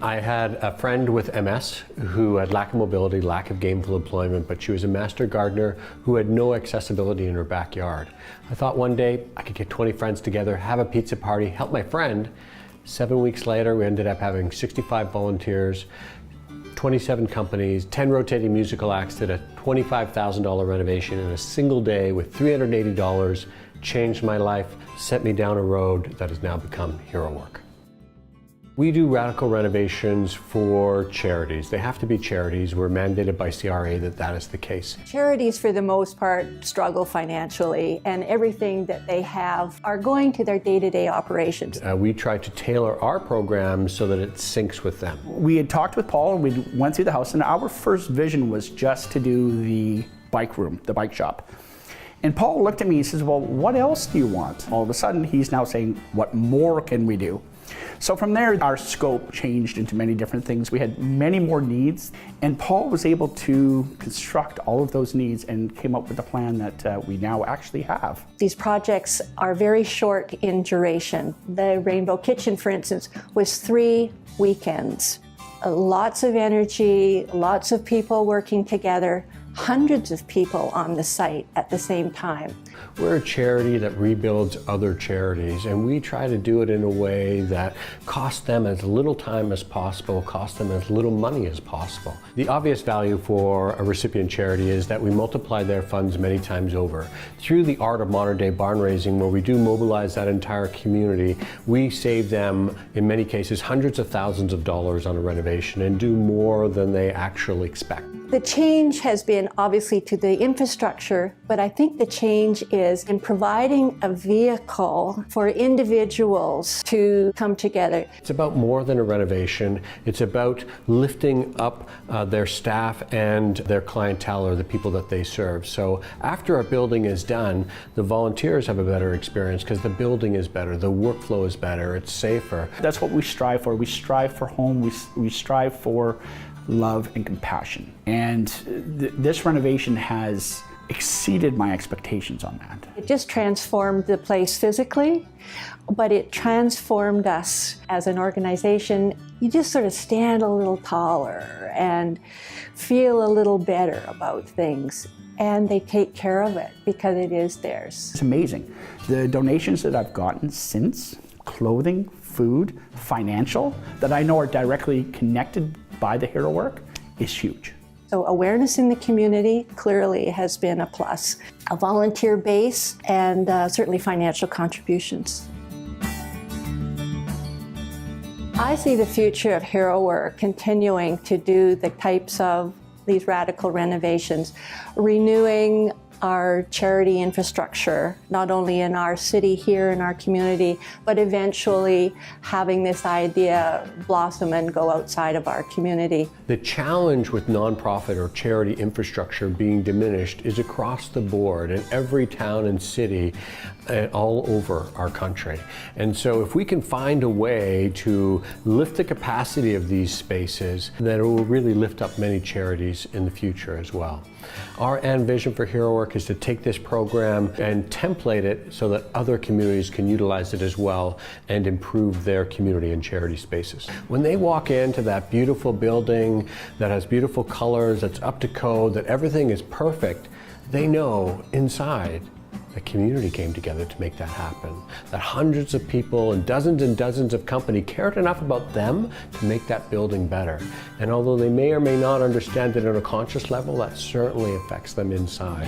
I had a friend with MS who had lack of mobility, lack of gainful employment, but she was a master gardener who had no accessibility in her backyard. I thought one day I could get 20 friends together, have a pizza party, help my friend. 7 weeks later, we ended up having 65 volunteers, 27 companies, 10 rotating musical acts, did a $25,000 renovation in a single day with $380, changed my life, set me down a road that has now become HeroWork. We do radical renovations for charities. They have to be charities. We're mandated by CRA that is the case. Charities, for the most part, struggle financially, and everything that they have are going to their day-to-day operations. We try to tailor our program so that it syncs with them. We had talked with Paul and we went through the house, and our first vision was just to do the bike room, the bike shop. And Paul looked at me and says, well, what else do you want? All of a sudden, he's now saying, what more can we do? So from there, our scope changed into many different things. We had many more needs, and Paul was able to construct all of those needs and came up with a plan that we now actually have. These projects are very short in duration. The Rainbow Kitchen, for instance, was 3 weekends. Lots of energy, lots of people working together, hundreds of people on the site at the same time. We're a charity that rebuilds other charities, and we try to do it in a way that costs them as little time as possible, costs them as little money as possible. The obvious value for a recipient charity is that we multiply their funds many times over. Through the art of modern day barn raising, where we do mobilize that entire community, we save them, in many cases, hundreds of thousands of dollars on a renovation and do more than they actually expect. The change has been obviously to the infrastructure, but I think the change is in providing a vehicle for individuals to come together. It's about more than a renovation. It's about lifting up their staff and their clientele, or the people that they serve. So after a building is done, the volunteers have a better experience because the building is better, the workflow is better, it's safer. That's what we strive for. We strive for home, we strive for love and compassion. And this renovation has exceeded my expectations on that. It just transformed the place physically, but it transformed us as an organization. You just sort of stand a little taller and feel a little better about things. And they take care of it because it is theirs. It's amazing. The donations that I've gotten since, clothing, food, financial, that I know are directly connected by the HeroWork, is huge. So awareness in the community clearly has been a plus. A volunteer base and certainly financial contributions. I see the future of HeroWork continuing to do the types of these radical renovations, renewing our charity infrastructure, not only in our city here in our community, but eventually having this idea blossom and go outside of our community. The challenge with nonprofit or charity infrastructure being diminished is across the board in every town and city all over our country. And so if we can find a way to lift the capacity of these spaces, then it will really lift up many charities in the future as well. Our end vision for HeroWork is to take this program and template it so that other communities can utilize it as well and improve their community and charity spaces. When they walk into that beautiful building that has beautiful colors, that's up to code, that everything is perfect, they know inside the community came together to make that happen. That hundreds of people and dozens of companies cared enough about them to make that building better. And although they may or may not understand it on a conscious level, that certainly affects them inside.